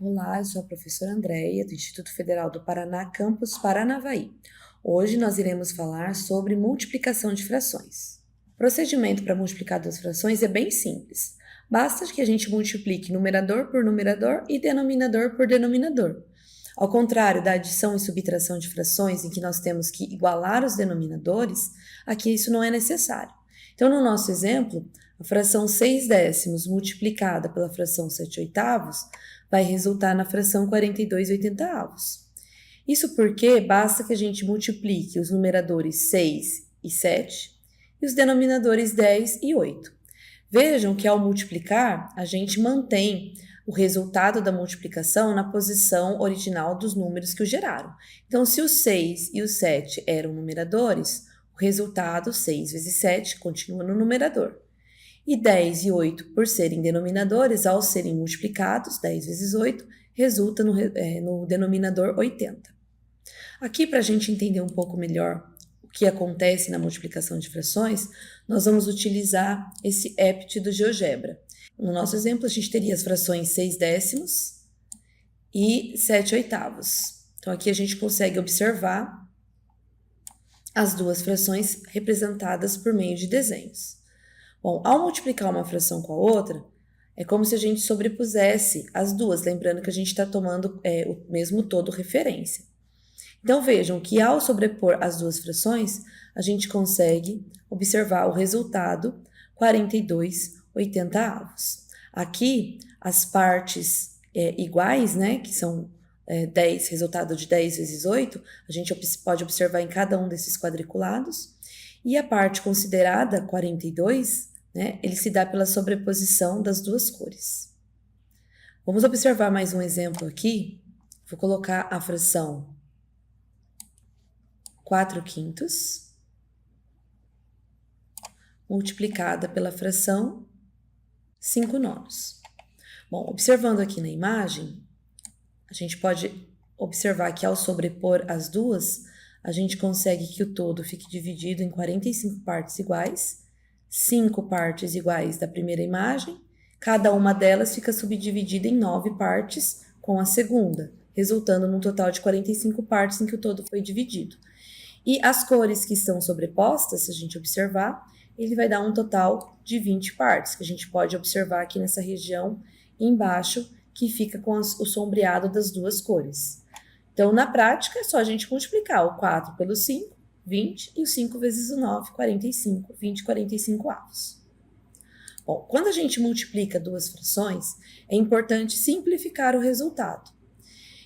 Olá, eu sou a professora Andréia, do Instituto Federal do Paraná, campus Paranavaí. Hoje nós iremos falar sobre multiplicação de frações. O procedimento para multiplicar duas frações é bem simples. Basta que a gente multiplique numerador por numerador e denominador por denominador. Ao contrário da adição e subtração de frações, em que nós temos que igualar os denominadores, aqui isso não é necessário. Então, no nosso exemplo, a fração 6 décimos multiplicada pela fração 7 oitavos vai resultar na fração 42 oitentaavos. Isso porque basta que a gente multiplique os numeradores 6 e 7 e os denominadores 10 e 8. Vejam que ao multiplicar, a gente mantém o resultado da multiplicação na posição original dos números que o geraram. Então, se o 6 e o 7 eram numeradores, o resultado 6 vezes 7 continua no numerador. E 10 e 8, por serem denominadores, ao serem multiplicados, 10 vezes 8, resulta no denominador 80. Aqui, para a gente entender um pouco melhor o que acontece na multiplicação de frações, nós vamos utilizar esse épt do GeoGebra. No nosso exemplo, a gente teria as frações 6 décimos e 7 oitavos. Então, aqui a gente consegue observar as duas frações representadas por meio de desenhos. Bom, ao multiplicar uma fração com a outra, é como se a gente sobrepusesse as duas, lembrando que a gente está tomando o mesmo todo referência. Então, vejam que ao sobrepor as duas frações, a gente consegue observar o resultado 42 oitentaavos. Aqui, as partes iguais, né, que são 10, resultado de 10 vezes 8, a gente pode observar em cada um desses quadriculados. E a parte considerada 42, né, ele se dá pela sobreposição das duas cores. Vamos observar mais um exemplo aqui. Vou colocar a fração 4 quintos multiplicada pela fração 5 nonos. Bom, observando aqui na imagem, a gente pode observar que ao sobrepor as duas, a gente consegue que o todo fique dividido em 45 partes iguais, 5 partes iguais da primeira imagem, cada uma delas fica subdividida em 9 partes com a segunda, resultando num total de 45 partes em que o todo foi dividido. E as cores que estão sobrepostas, se a gente observar, ele vai dar um total de 20 partes, que a gente pode observar aqui nessa região embaixo, que fica com o sombreado das duas cores. Então, na prática, é só a gente multiplicar o 4 pelo 5, 20, e o 5 vezes o 9, 45, 20, 45 avos. Bom, quando a gente multiplica duas frações, é importante simplificar o resultado.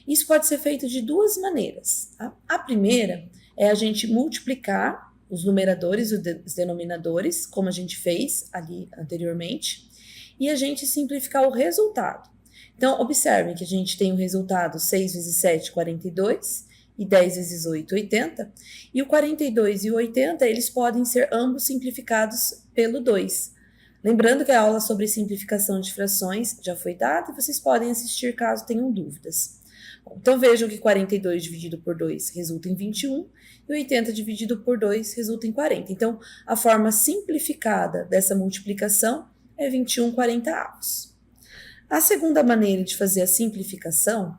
Isso pode ser feito de duas maneiras. Tá? A primeira é a gente multiplicar os numeradores e os denominadores, como a gente fez ali anteriormente, e a gente simplificar o resultado. Então, observem que a gente tem o resultado 6 vezes 7, 42, e 10 vezes 8, 80. E o 42 e o 80, eles podem ser ambos simplificados pelo 2. Lembrando que a aula sobre simplificação de frações já foi dada e vocês podem assistir caso tenham dúvidas. Bom, então, vejam que 42 dividido por 2 resulta em 21 e 80 dividido por 2 resulta em 40. Então, a forma simplificada dessa multiplicação é 21 quarentaavos. A segunda maneira de fazer a simplificação,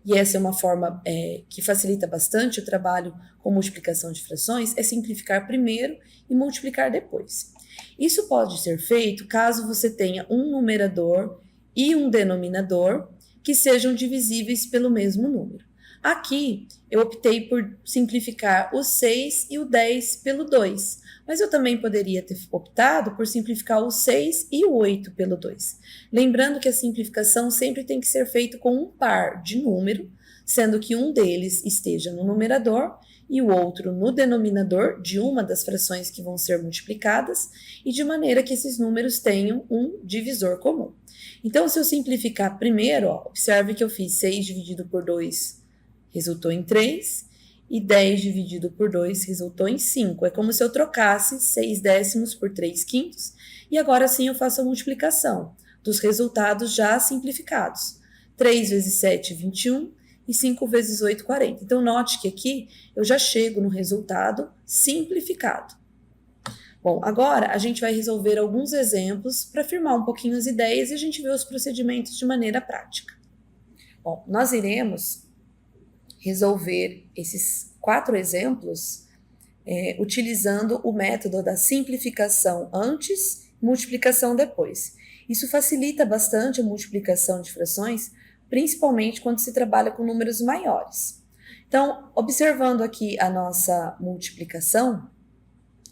e essa é uma forma que facilita bastante o trabalho com multiplicação de frações, é simplificar primeiro e multiplicar depois. Isso pode ser feito caso você tenha um numerador e um denominador que sejam divisíveis pelo mesmo número. Aqui, eu optei por simplificar o 6 e o 10 pelo 2, mas eu também poderia ter optado por simplificar o 6 e o 8 pelo 2. Lembrando que a simplificação sempre tem que ser feita com um par de número, sendo que um deles esteja no numerador e o outro no denominador de uma das frações que vão ser multiplicadas, e de maneira que esses números tenham um divisor comum. Então, se eu simplificar primeiro, observe que eu fiz 6 dividido por 2 resultou em 3, e 10 dividido por 2 resultou em 5. É como se eu trocasse 6 décimos por 3 quintos, e agora sim eu faço a multiplicação dos resultados já simplificados. 3 vezes 7, 21, e 5 vezes 8, 40. Então, note que aqui eu já chego no resultado simplificado. Bom, agora a gente vai resolver alguns exemplos para firmar um pouquinho as ideias e a gente vê os procedimentos de maneira prática. Bom, Bom, nós iremos resolver esses 4 exemplos utilizando o método da simplificação antes e multiplicação depois. Isso facilita bastante a multiplicação de frações, principalmente quando se trabalha com números maiores. Então, observando aqui a nossa multiplicação,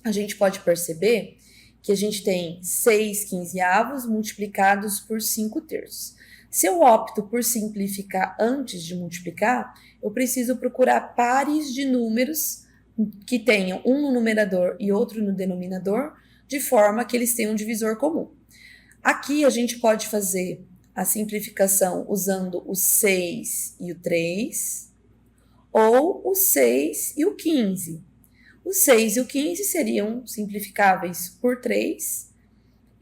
a gente pode perceber que a gente tem 6/15 multiplicados por 5/3. Se eu opto por simplificar antes de multiplicar, eu preciso procurar pares de números que tenham um no numerador e outro no denominador, de forma que eles tenham um divisor comum. Aqui a gente pode fazer a simplificação usando o 6 e o 3, ou o 6 e o 15. O 6 e o 15 seriam simplificáveis por 3,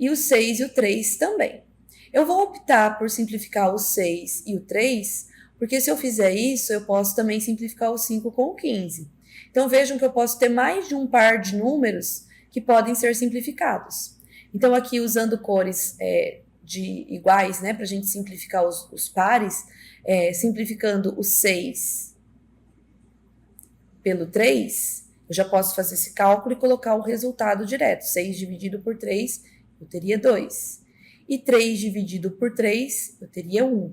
e o 6 e o 3 também. Eu vou optar por simplificar o 6 e o 3, porque se eu fizer isso, eu posso também simplificar o 5 com o 15. Então, vejam que eu posso ter mais de um par de números que podem ser simplificados. Então, aqui, usando cores iguais, né, para a gente simplificar os pares, simplificando o 6 pelo 3, eu já posso fazer esse cálculo e colocar o resultado direto. 6 dividido por 3, eu teria 2. E 3 dividido por 3, eu teria 1.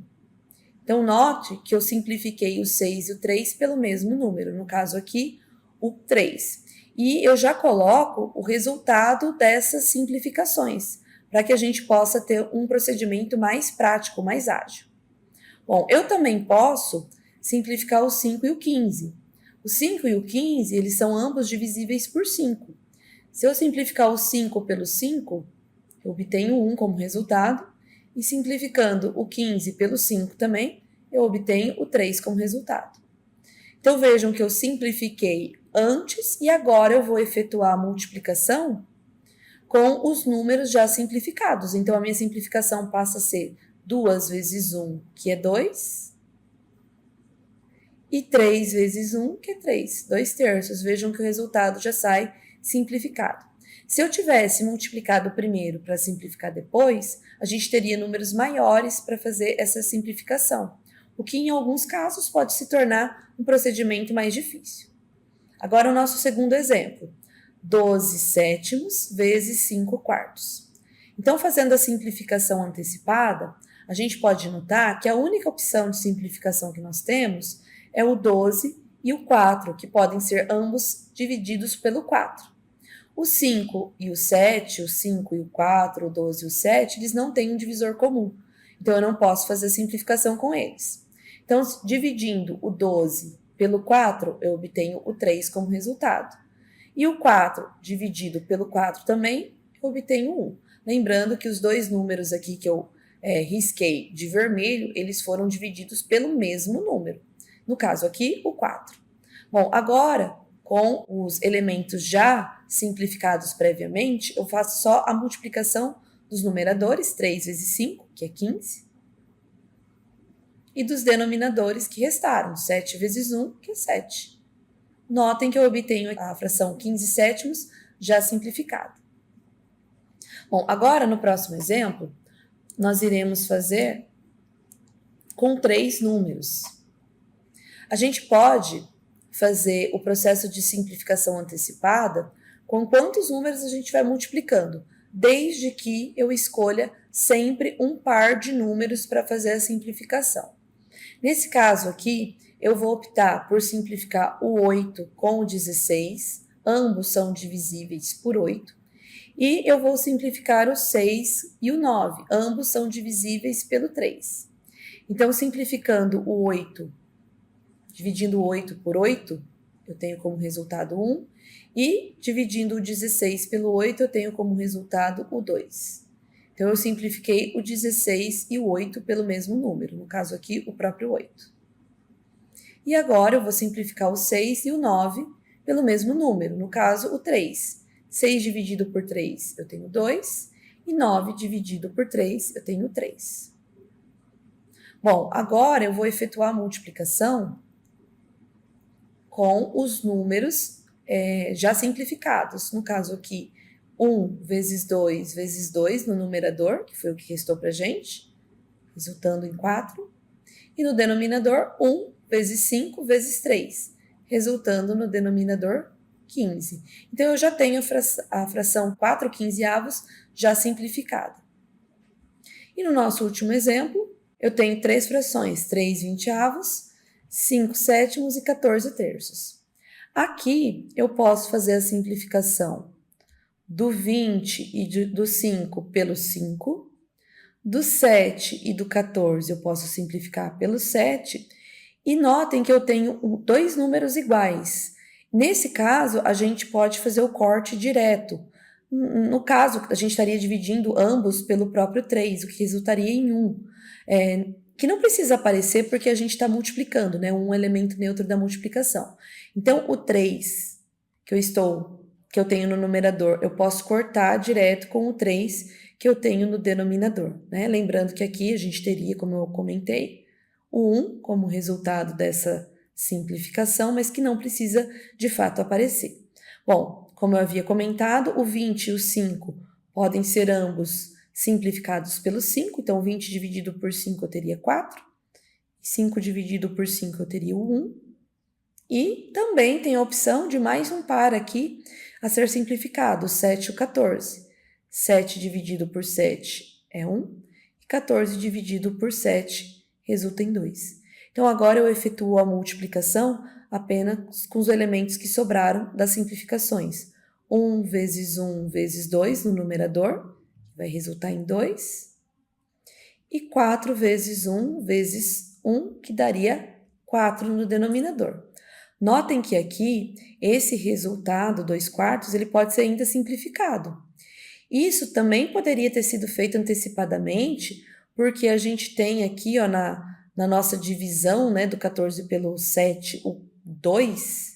Então, note que eu simplifiquei o 6 e o 3 pelo mesmo número, no caso aqui, o 3. E eu já coloco o resultado dessas simplificações, para que a gente possa ter um procedimento mais prático, mais ágil. Bom, eu também posso simplificar o 5 e o 15. O 5 e o 15, eles são ambos divisíveis por 5. Se eu simplificar o 5 pelo 5, eu obtenho 1 como resultado, e simplificando o 15 pelo 5 também, eu obtenho o 3 como resultado. Então, vejam que eu simplifiquei antes e agora eu vou efetuar a multiplicação com os números já simplificados. Então, a minha simplificação passa a ser 2 vezes 1, que é 2, e 3 vezes 1, que é 3, 2/3. Vejam que o resultado já sai simplificado. Se eu tivesse multiplicado primeiro para simplificar depois, a gente teria números maiores para fazer essa simplificação, o que em alguns casos pode se tornar um procedimento mais difícil. Agora o nosso segundo exemplo, 12/7 vezes 5/4. Então, fazendo a simplificação antecipada, a gente pode notar que a única opção de simplificação que nós temos é o 12 e o 4, que podem ser ambos divididos pelo 4. O 5 e o 7, o 5 e o 4, o 12 e o 7, eles não têm um divisor comum. Então, eu não posso fazer simplificação com eles. Então, dividindo o 12 pelo 4, eu obtenho o 3 como resultado. E o 4 dividido pelo 4 também, eu obtenho 1. Lembrando que os dois números aqui que eu risquei de vermelho, eles foram divididos pelo mesmo número. No caso aqui, o 4. Bom, agora, com os elementos já simplificados previamente, eu faço só a multiplicação dos numeradores, 3 vezes 5, que é 15, e dos denominadores que restaram, 7 vezes 1, que é 7. Notem que eu obtenho a fração 15/7 já simplificada. Bom, agora no próximo exemplo, nós iremos fazer com 3 números. A gente pode fazer o processo de simplificação antecipada com quantos números a gente vai multiplicando, desde que eu escolha sempre um par de números para fazer a simplificação. Nesse caso aqui, eu vou optar por simplificar o 8 com o 16, ambos são divisíveis por 8, e eu vou simplificar o 6 e o 9, ambos são divisíveis pelo 3. Então, simplificando o 8, dividindo o 8 por 8, eu tenho como resultado 1, e dividindo o 16 pelo 8, eu tenho como resultado o 2. Então, eu simplifiquei o 16 e o 8 pelo mesmo número, no caso aqui, o próprio 8. E agora, eu vou simplificar o 6 e o 9 pelo mesmo número, no caso, o 3. 6 dividido por 3, eu tenho 2, e 9 dividido por 3, eu tenho 3. Bom, agora eu vou efetuar a multiplicação com os números já simplificados. No caso aqui, 1 vezes 2 vezes 2 no numerador, que foi o que restou para a gente, resultando em 4. E no denominador, 1 vezes 5 vezes 3, resultando no denominador 15. Então, eu já tenho a fração 4/15 já simplificada. E no nosso último exemplo, eu tenho 3 frações, 3/20, 5/7 e 14/3. Aqui, eu posso fazer a simplificação do 20 e do 5 pelo 5, do 7 e do 14 eu posso simplificar pelo 7, e notem que eu tenho 2 números iguais. Nesse caso, a gente pode fazer o corte direto. No caso, a gente estaria dividindo ambos pelo próprio 3, o que resultaria em 1. Que não precisa aparecer porque a gente está multiplicando, né? Um elemento neutro da multiplicação. Então, o 3 que eu tenho no numerador, eu posso cortar direto com o 3 que eu tenho no denominador, né? Lembrando que aqui a gente teria, como eu comentei, o 1 como resultado dessa simplificação, mas que não precisa de fato aparecer. Bom, como eu havia comentado, o 20 e o 5 podem ser ambos simplificados pelo 5, então 20 dividido por 5 eu teria 4, 5 dividido por 5 eu teria o 1, e também tem a opção de mais um par aqui a ser simplificado, o 7 e o 14. 7 dividido por 7 é 1, e 14 dividido por 7 resulta em 2. Então, agora eu efetuo a multiplicação apenas com os elementos que sobraram das simplificações. 1 vezes 1 vezes 2 no numerador, vai resultar em 2. E 4 vezes 1 vezes 1, que daria 4 no denominador. Notem que aqui, esse resultado, 2/4, ele pode ser ainda simplificado. Isso também poderia ter sido feito antecipadamente, porque a gente tem aqui, ó, na nossa divisão, né, do 14 pelo 7, o 2,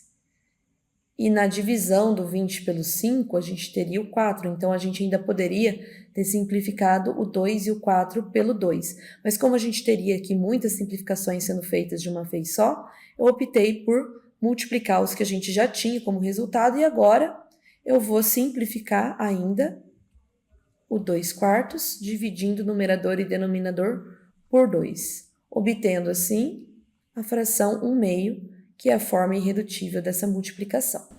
e na divisão do 20 pelo 5, a gente teria o 4, então a gente ainda poderia ter simplificado o 2 e o 4 pelo 2. Mas como a gente teria aqui muitas simplificações sendo feitas de uma vez só, eu optei por multiplicar os que a gente já tinha como resultado, e agora eu vou simplificar ainda o 2/4, dividindo numerador e denominador por 2, obtendo assim a fração 1/2, que é a forma irredutível dessa multiplicação.